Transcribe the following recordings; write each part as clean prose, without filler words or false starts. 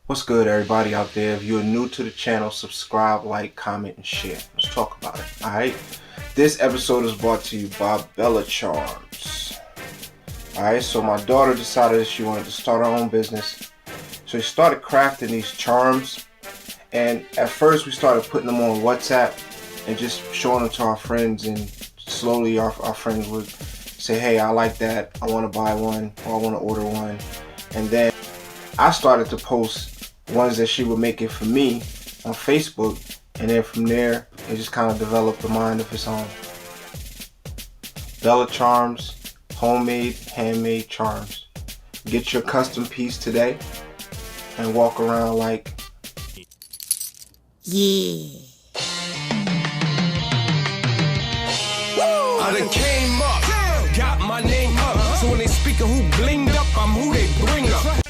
What's good, everybody out there? If you're new to the channel, subscribe, like, comment, and share. Let's talk about it, alright? This episode is brought to you by Bella Charms. Alright, so my daughter decided she wanted to start her own business. So she started crafting these charms. And at first we started putting them on WhatsApp and just showing them to our friends. And slowly our friends would say, hey, I like that. I want to buy one, or I want to order one. And then I started to post ones that she would make it for me on Facebook, and then from there it just kind of developed a mind of its own. Bella Charms, homemade, handmade charms. Get your custom piece today and walk around like, yeah. I done came up, got my name up, so when they speak of who blinged up, I'm who they bring up.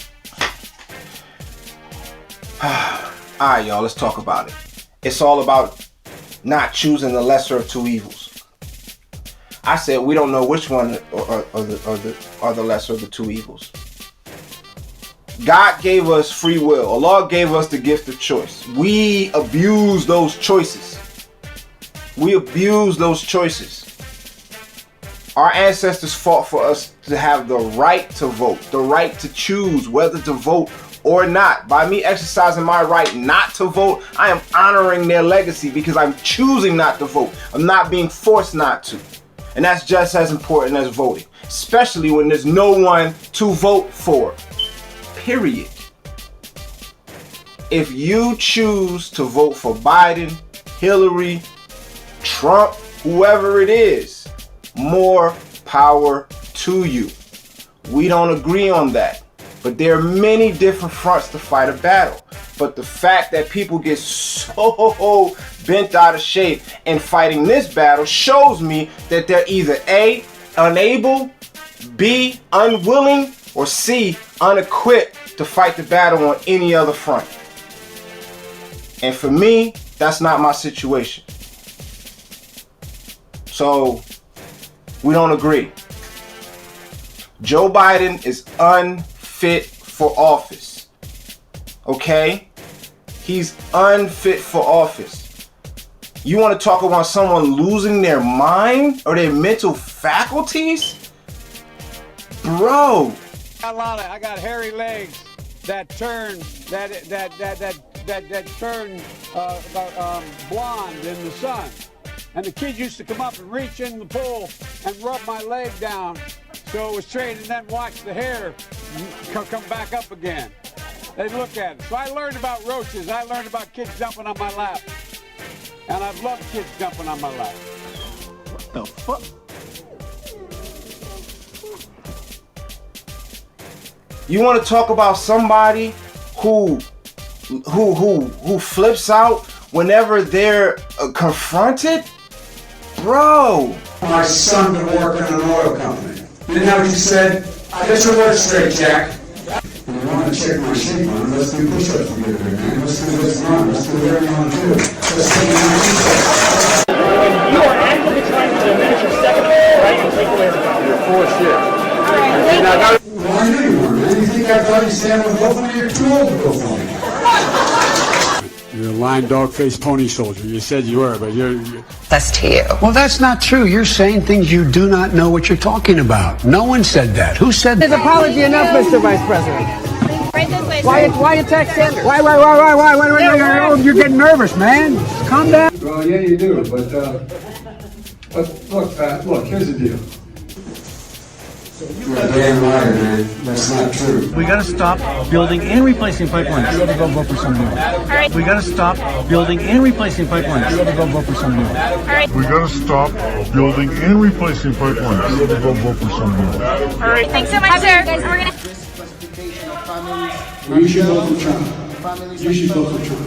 Alright, y'all, let's talk about it. It's all about not choosing the lesser of two evils. I said we don't know which one are the lesser of the two evils. God gave us free will. Allah gave us the gift of choice. We abuse those choices. We abuse those choices. Our ancestors fought for us to have the right to vote, the right to choose whether to vote or not. By me exercising my right not to vote, I am honoring their legacy because I'm choosing not to vote. I'm not being forced not to. And that's just as important as voting, especially when there's no one to vote for. Period. If you choose to vote for Biden, Hillary, Trump, whoever it is, more power to you. We don't agree on that. But there are many different fronts to fight a battle. But the fact that people get so bent out of shape in fighting this battle shows me that they're either A, unable, B, unwilling, or C, unequipped to fight the battle on any other front. And for me, that's not my situation. So, we don't agree. Joe Biden is unfit for office. Okay? He's unfit for office. You want to talk about someone losing their mind or their mental faculties? Bro. I got hairy legs that turn blonde in the sun. And the kid used to come up and reach in the pool and rub my leg down so it was straight, and then watch the hair come back up again. They'd look at it. So I learned about roaches. I learned about kids jumping on my lap. And I've loved kids jumping on my lap. What the fuck? You want to talk about somebody who flips out whenever they're confronted? Bro. My son been working in an oil company. You didn't know what you said? Get your words straight, Jack. You want to check my shape on? Let's do push-ups together, man. Let's do this run. Let's do whatever you want to do. Let's take my push-ups. You are actively trying to diminish your second right and take away the power. You're full of shit. Well, I knew you were, man. You think I thought you said I would go for me? You're too old to go for me. You're a lying dog-faced pony soldier. You said you were, but you're... That's to you. Well, that's not true. You're saying things you do not know what you're talking about. No one said that. Who said that? His apology enough, Mr. Vice President. Right this way, Why attack Sanders? Why, you're getting nervous, man. Calm down. Well, yeah, you do, but look, Pat, look, here's the deal. You're a damn liar, man. That's not true. We gotta stop building and replacing pipelines. You gotta go vote for someone new. All right. We gotta stop building and replacing pipelines. You gotta go vote for someone new. All right. We gotta stop building and replacing pipelines. You gotta go vote for someone new. All right. Thanks so much, sir. We're gonna. You should vote for Trump. You should vote for Trump.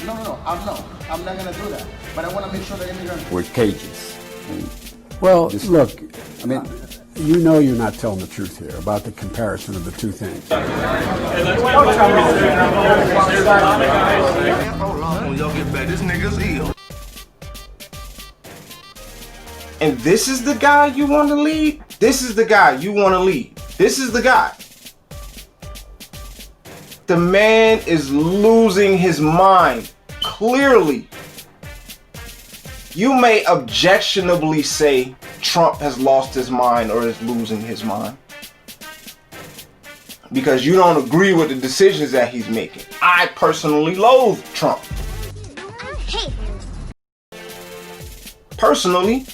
No, I'm not gonna do that. But I want to make sure that immigrants. We're cages. Well, look, I mean, you know you're not telling the truth here about the comparison of the two things. Y'all get back. This nigga's ill. And this is the guy you want to lead? This is the guy you want to lead. This is the guy. The man is losing his mind, clearly. You may objectionably say Trump has lost his mind or is losing his mind because you don't agree with the decisions that he's making. I personally loathe Trump. Personally.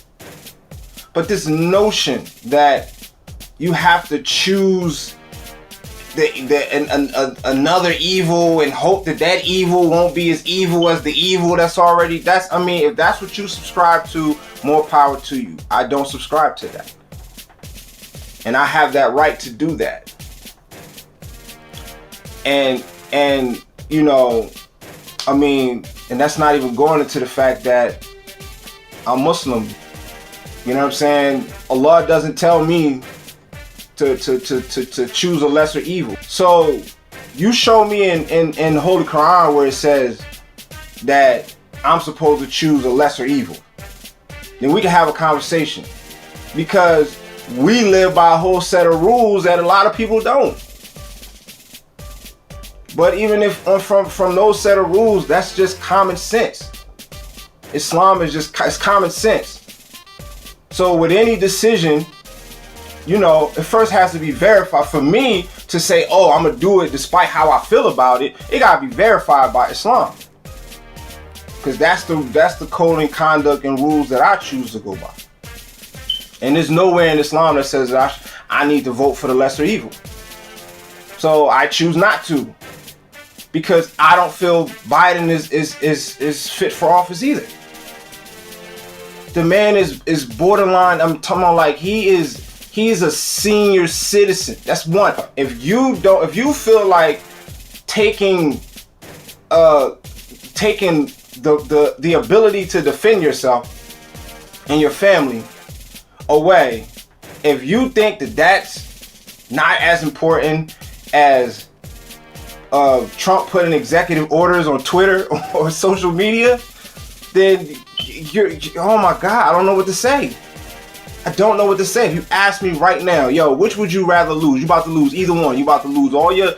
But this notion that you have to choose another evil and hope that evil won't be as evil as the evil that's already, I mean, if that's what you subscribe to, more power to you. I don't subscribe to that. And I have that right to do that. And you know, I mean, and that's not even going into the fact that I'm Muslim. You know what I'm saying? Allah doesn't tell me to choose a lesser evil. So you show me in the Holy Quran where it says that I'm supposed to choose a lesser evil. Then we can have a conversation, because we live by a whole set of rules that a lot of people don't. But even if from those set of rules, that's just common sense. Islam is it's common sense. So with any decision, you know, it first has to be verified. For me to say, oh, I'm gonna do it despite how I feel about it, it gotta be verified by Islam. Because that's the code and conduct and rules that I choose to go by. And there's nowhere in Islam that says that I need to vote for the lesser evil. So I choose not to, because I don't feel Biden is fit for office either. The man is borderline. I'm talking about like he is a senior citizen. That's one. If you feel like taking the ability to defend yourself and your family away, if you think that that's not as important as Trump putting executive orders on Twitter or social media, then you're oh my God, I don't know what to say. I don't know what to say. If you ask me right now, yo, which would you rather lose? You about to lose either one. You about to lose all your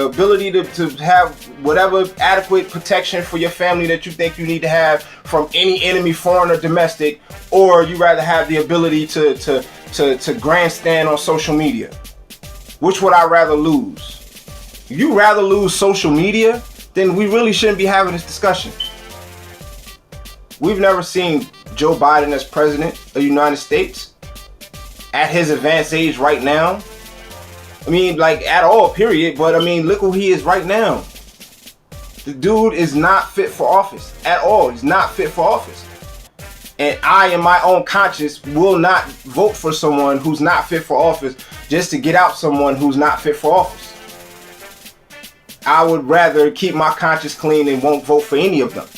ability to have whatever adequate protection for your family that you think you need to have from any enemy, foreign or domestic, or you rather have the ability to grandstand on social media. Which would I rather lose? If you rather lose social media, then we really shouldn't be having this discussion. We've never seen Joe Biden as president of the United States at his advanced age right now. I mean, like at all, period. But I mean, look who he is right now. The dude is not fit for office at all. He's not fit for office. And I, in my own conscience, will not vote for someone who's not fit for office just to get out someone who's not fit for office. I would rather keep my conscience clean and won't vote for any of them.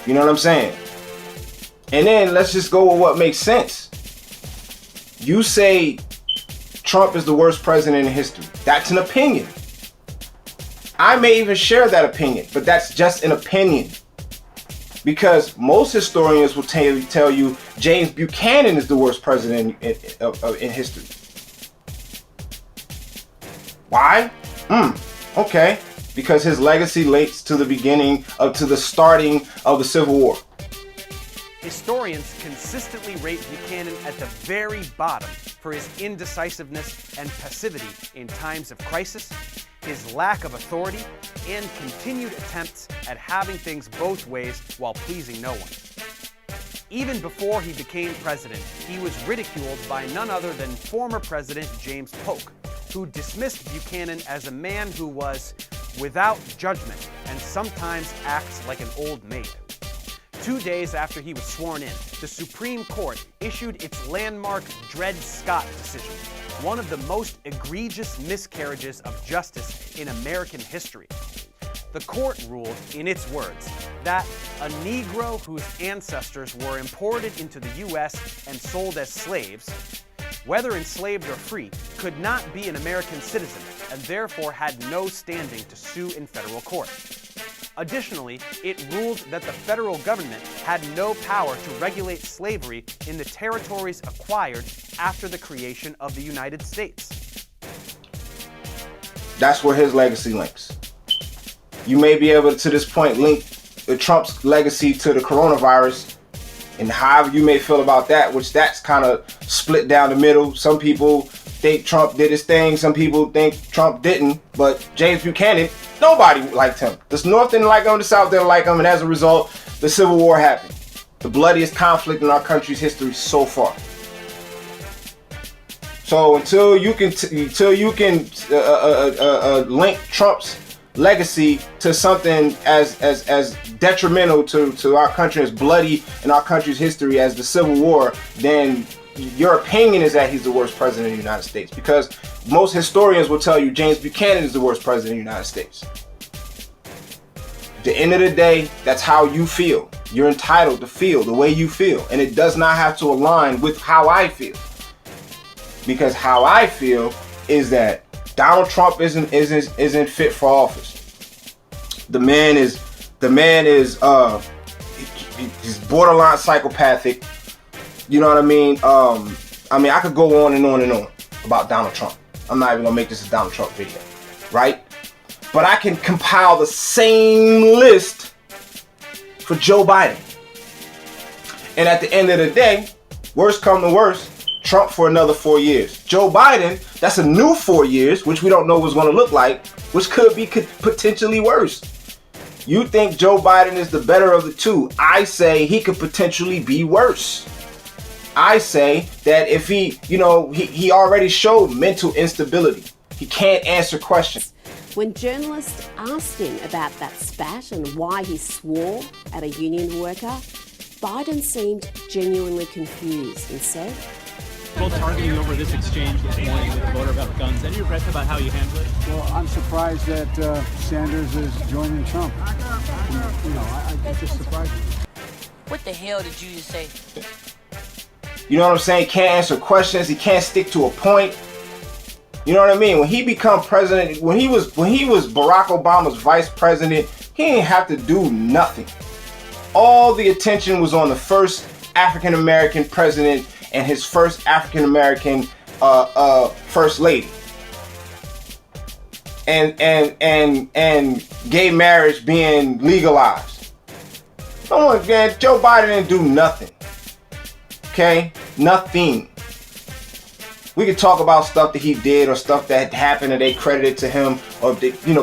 You know what I'm saying? And then let's just go with what makes sense. You say Trump is the worst president in history. That's an opinion. I may even share that opinion, but that's just an opinion. Because most historians will tell you James Buchanan is the worst president in history. Why? Okay. Because his legacy relates to the starting of the Civil War. Historians consistently rate Buchanan at the very bottom for his indecisiveness and passivity in times of crisis, his lack of authority, and continued attempts at having things both ways while pleasing no one. Even before he became president, he was ridiculed by none other than former President James Polk, who dismissed Buchanan as a man who was without judgment and sometimes acts like an old maid. 2 days after he was sworn in, the Supreme Court issued its landmark Dred Scott decision, one of the most egregious miscarriages of justice in American history. The court ruled, in its words, that a Negro whose ancestors were imported into the U.S. and sold as slaves, whether enslaved or free, could not be an American citizen and therefore had no standing to sue in federal court. Additionally, it ruled that the federal government had no power to regulate slavery in the territories acquired after the creation of the United States. That's where his legacy links. You may be able to this point link Trump's legacy to the coronavirus, and however you may feel about that, which that's kind of split down the middle. Some people think Trump did his thing, some people think Trump didn't, but James Buchanan, nobody liked him. The North didn't like him, the South didn't like him, and as a result, the Civil War happened. The bloodiest conflict in our country's history so far. So until you can link Trump's legacy to something as detrimental to our country, as bloody in our country's history as the Civil War, then your opinion is that he's the worst president of the United States. Because most historians will tell you James Buchanan is the worst president of the United States. At the end of the day, that's how you feel. You're entitled to feel the way you feel, and it does not have to align with how I feel. Because how I feel is that Donald Trump isn't fit for office. The man is he's borderline psychopathic. You know what I mean? I could go on and on and on about Donald Trump. I'm not even gonna make this a Donald Trump video, right? But I can compile the same list for Joe Biden. And at the end of the day, worst come to worst, Trump for another 4 years. Joe Biden, that's a new 4 years, which we don't know what's going to look like, which could potentially worse. You think Joe Biden is the better of the two. I say he could potentially be worse. I say that if he already showed mental instability. He can't answer questions. When journalists asked him about that spat and why he swore at a union worker, Biden seemed genuinely confused and said, Both targeting you over this exchange this morning with the voter about guns. Any regrets about how you handled it? Well, I'm surprised that Sanders is joining Trump. I just surprised me. What the hell did you just say? You know what I'm saying? Can't answer questions. He can't stick to a point. You know what I mean? When he become president, when he was Barack Obama's vice president, he didn't have to do nothing. All the attention was on the first African American president and his first African American first lady. And gay marriage being legalized. Come on, man, Joe Biden didn't do nothing. Okay? Nothing. We could talk about stuff that he did or stuff that happened and they credited to him, or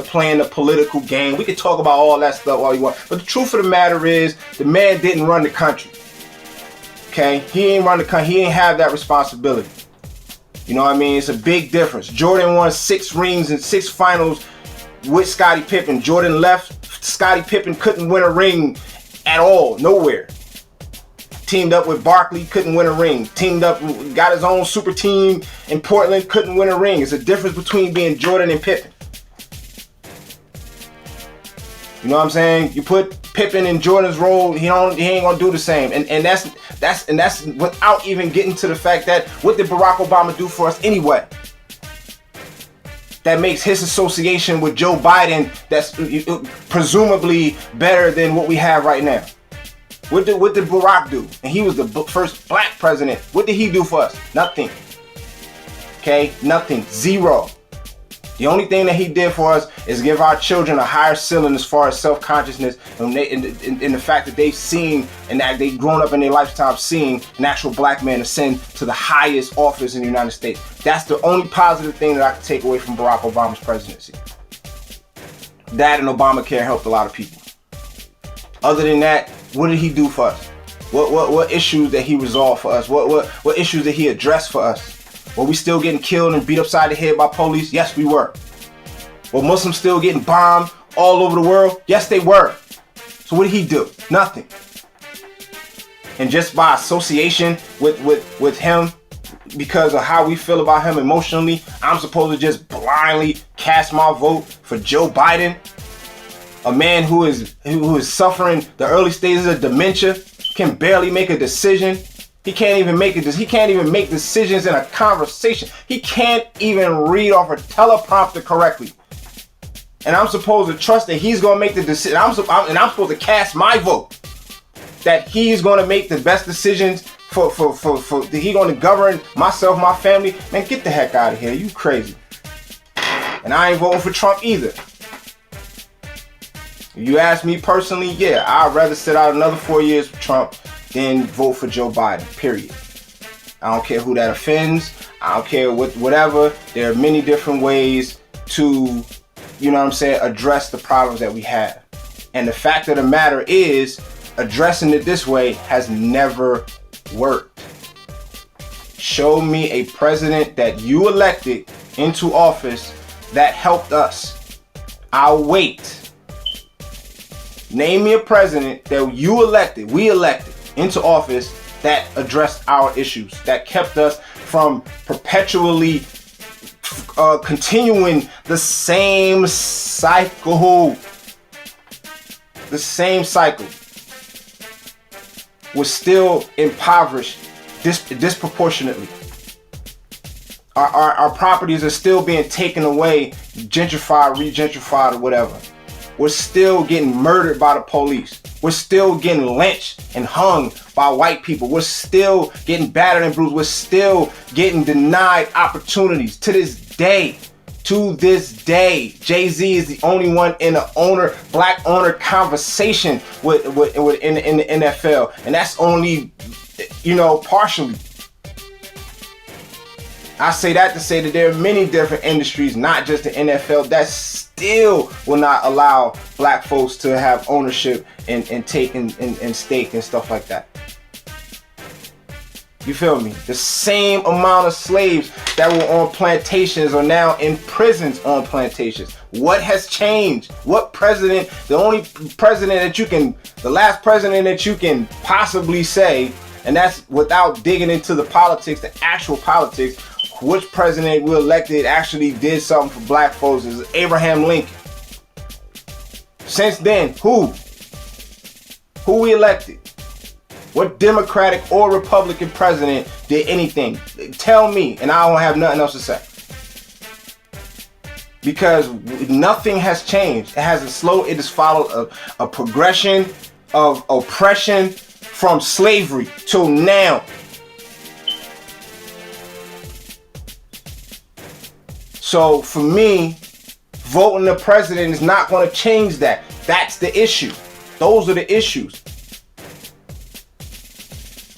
playing the political game. We could talk about all that stuff all you want. But the truth of the matter is, the man didn't run the country. Okay? He ain't run the country. He ain't have that responsibility. You know what I mean? It's a big difference. Jordan won 6 rings and 6 finals with Scottie Pippen. Jordan left. Scottie Pippen couldn't win a ring at all. Nowhere. Teamed up with Barkley, couldn't win a ring. Teamed up, got his own super team in Portland, couldn't win a ring. It's a difference between being Jordan and Pippen. You know what I'm saying? You put Pippen in Jordan's role, he ain't gonna do the same. And that's without even getting to the fact that what did Barack Obama do for us anyway? That makes his association with Joe Biden that's presumably better than what we have right now. What did Barack do? And he was the first black president. What did he do for us? Nothing. Okay? Nothing. Zero. The only thing that he did for us is give our children a higher ceiling as far as self-consciousness and the fact that they've seen and that they've grown up in their lifetime seeing an actual black man ascend to the highest office in the United States. That's the only positive thing that I can take away from Barack Obama's presidency. That and Obamacare helped a lot of people. Other than that, what did he do for us? What issues that he resolved for us? What issues did he address for us? Were we still getting killed and beat upside the head by police? Yes, we were. Were Muslims still getting bombed all over the world? Yes, they were. So what did he do? Nothing. And just by association with him, because of how we feel about him emotionally, I'm supposed to just blindly cast my vote for Joe Biden? A man who is suffering the early stages of dementia, can barely make a decision. He can't even make decisions in a conversation. He can't even read off a teleprompter correctly. And I'm supposed to trust that he's going to make the decision. I'm supposed to cast my vote that he's going to make the best decisions for he's going to govern myself, my family. Man, get the heck out of here. You crazy. And I ain't voting for Trump either. You ask me personally, yeah, I'd rather sit out another 4 years with Trump than vote for Joe Biden, period. I don't care who that offends. I don't care whatever. There are many different ways to, you know what I'm saying, address the problems that we have. And the fact of the matter is, addressing it this way has never worked. Show me a president that you elected into office that helped us. I'll wait. Name me a president that we elected into office that addressed our issues, that kept us from perpetually continuing the same cycle. The same cycle. We're still impoverished disproportionately. Our properties are still being taken away, gentrified, re-gentrified, or whatever. We're still getting murdered by the police. We're still getting lynched and hung by white people. We're still getting battered and bruised. We're still getting denied opportunities to this day. To this day, Jay-Z is the only one in the black owner conversation in the NFL, and that's only, partially. I say that to say that there are many different industries, not just the NFL, that still will not allow black folks to have ownership and take and stake and stuff like that. You feel me? The same amount of slaves that were on plantations are now in prisons on plantations. What has changed? What president, the last president that you can possibly say, and that's without digging into the politics, the actual politics, which president we elected actually did something for black folks is Abraham Lincoln. Since then, who we elected? What Democratic or Republican president did anything? Tell me, and I don't have nothing else to say. Because nothing has changed. It has followed a progression of oppression from slavery till now. So for me, voting the president is not going to change that. That's the issue. Those are the issues.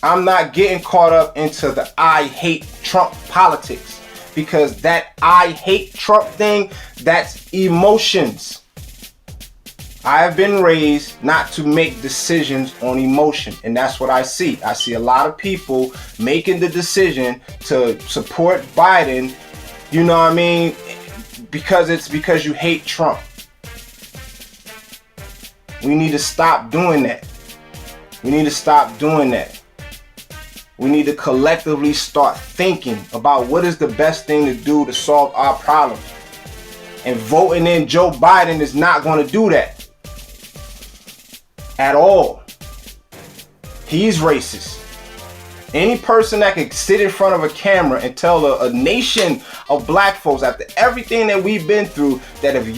I'm not getting caught up into the I hate Trump politics, because that I hate Trump thing, that's emotions. I have been raised not to make decisions on emotion, and that's what I see. I see a lot of people making the decision to support Biden, you know what I mean, because you hate Trump. We need to stop doing that. We need to stop doing that. We need to collectively start thinking about what is the best thing to do to solve our problems. And voting in Joe Biden is not going to do that. At all. He's racist. Any person that can sit in front of a camera and tell a nation of black folks, after everything that we've been through, that if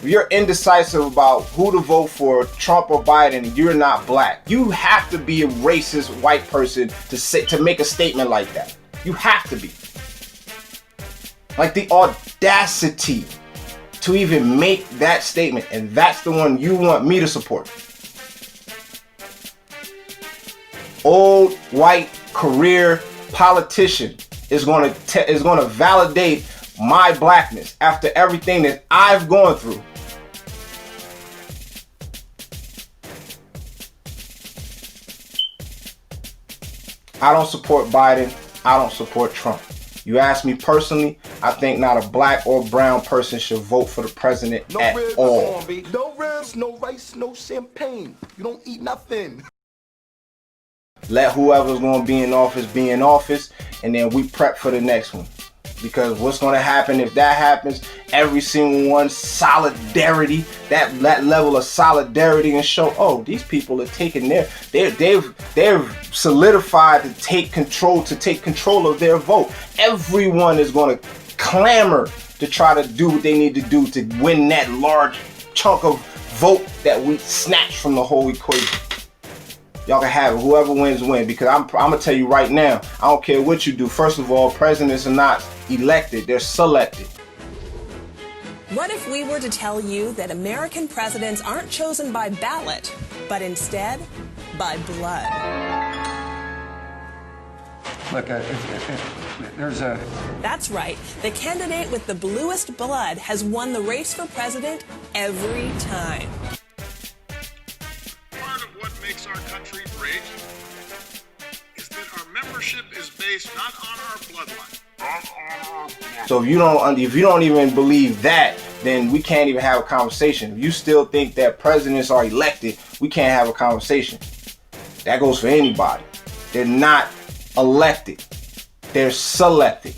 you're indecisive about who to vote for, Trump or Biden, you're not black. You have to be a racist white person to make a statement like that. You have to be. Like the audacity to even make that statement, and that's the one you want me to support. Old white career politician is going to validate my blackness after everything that I've gone through. I don't support Biden. I don't support Trump. You ask me personally, I think not a black or brown person should vote for the president at all. No ribs, no rice, no champagne. You don't eat nothing. Let whoever's going to be in office, and then we prep for the next one. Because what's going to happen if that happens, every single one, solidarity, that level of solidarity, and show, oh, these people are taking they've solidified to take control of their vote. Everyone is going to clamor to try to do what they need to do to win that large chunk of vote that we snatched from the whole equation. Y'all can have it. Whoever wins, win. Because I'm gonna tell you right now, I don't care what you do. First of all, presidents are not elected, they're selected. What if we were to tell you that American presidents aren't chosen by ballot, but instead by blood? Look, there's a... That's right. The candidate with the bluest blood has won the race for president every time. Part of what makes our country great is that our membership is based not on our bloodline. So if you don't even believe that, then we can't even have a conversation. If you still think that presidents are elected, we can't have a conversation. That goes for anybody. They're not elected. They're selected.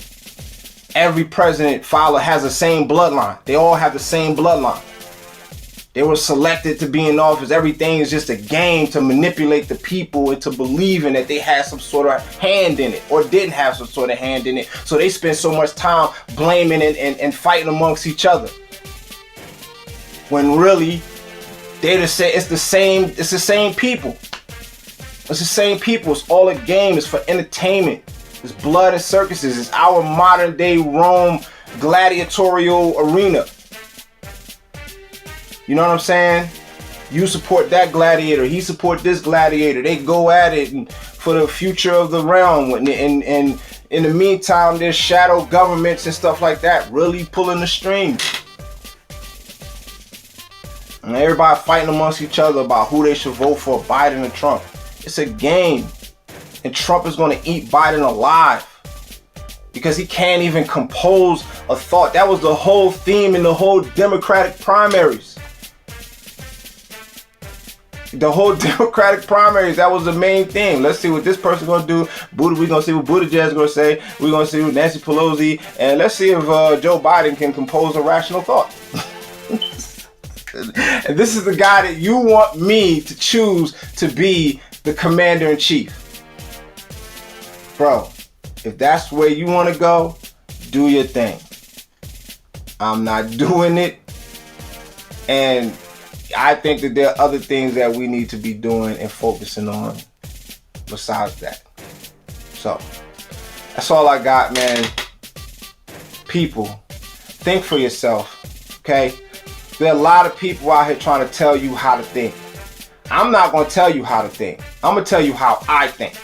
Every president has the same bloodline. They all have the same bloodline. They were selected to be in office. Everything is just a game to manipulate the people into believing that they had some sort of hand in it or didn't have some sort of hand in it. So they spend so much time blaming and fighting amongst each other. When really, they just say it's the same people. It's the same people. It's all a game. It's for entertainment. It's blood and circuses. It's our modern day Rome gladiatorial arena. You know what I'm saying? You support that gladiator. He support this gladiator. They go at it for the future of the realm. And in the meantime, there's shadow governments and stuff like that really pulling the strings. And everybody fighting amongst each other about who they should vote for, Biden or Trump. It's a game. And Trump is going to eat Biden alive. Because he can't even compose a thought. That was the whole theme in the whole Democratic primaries. The whole Democratic primaries, that was the main thing. Let's see what this person's going to do. We're going to see what Buttigieg is going to say. We're going to see what Nancy Pelosi. And let's see if Joe Biden can compose a rational thought. And this is the guy that you want me to choose to be the commander-in-chief. Bro, if that's where you want to go, do your thing. I'm not doing it. And I think that there are other things that we need to be doing and focusing on besides that. So, that's all I got, man. People, think for yourself, okay? There are a lot of people out here trying to tell you how to think. I'm not going to tell you how to think. I'm going to tell you how I think.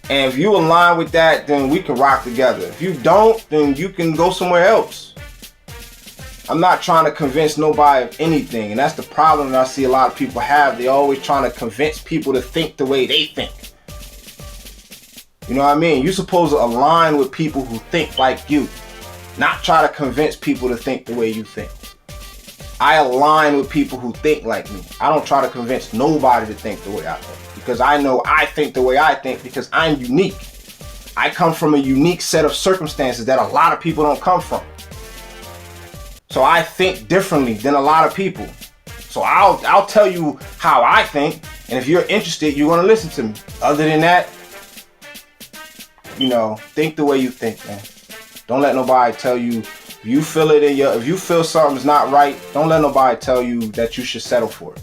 And if you align with that, then we can rock together. If you don't, then you can go somewhere else. I'm not trying to convince nobody of anything. And that's the problem that I see a lot of people have. They're always trying to convince people to think the way they think. You know what I mean? You're supposed to align with people who think like you. Not try to convince people to think the way you think. I align with people who think like me. I don't try to convince nobody to think the way I think. Because I know I think the way I think because I'm unique. I come from a unique set of circumstances that a lot of people don't come from. So I think differently than a lot of people. So I'll tell you how I think, and if you're interested, you're gonna listen to me. Other than that, you know, think the way you think, man. Don't let nobody tell you if you feel it in if you feel something's not right. Don't let nobody tell you that you should settle for it.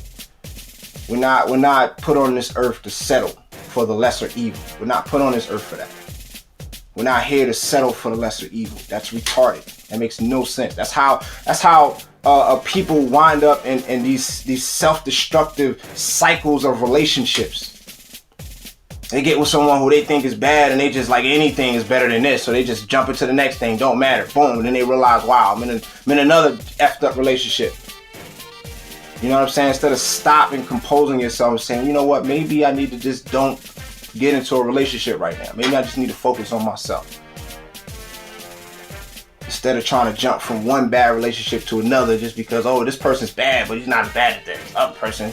We're not put on this earth to settle for the lesser evil. We're not put on this earth for that. We're not here to settle for the lesser evil. That's retarded. That makes no sense. That's how people wind up in these self-destructive cycles of relationships. They get with someone who they think is bad and they just like anything is better than this. So they just jump into the next thing. Don't matter. Boom. And then they realize, wow, I'm in another effed up relationship. You know what I'm saying? Instead of stopping, composing yourself and saying, you know what, maybe I need to just don't get into a relationship right now. Maybe I just need to focus on myself. Instead of trying to jump from one bad relationship to another just because, oh, this person's bad, but he's not as bad as this other person.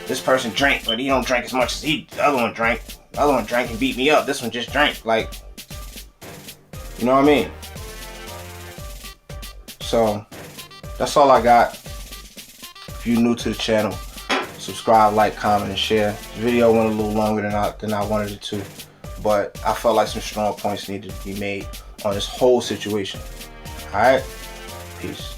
This person drank, but he don't drink as much as the other one drank. The other one drank and beat me up. This one just drank. Like, you know what I mean? So, that's all I got. If you're new to the channel, subscribe, like, comment, and share. The video went a little longer than I wanted it to, but I felt like some strong points needed to be made on this whole situation. Alright? Peace.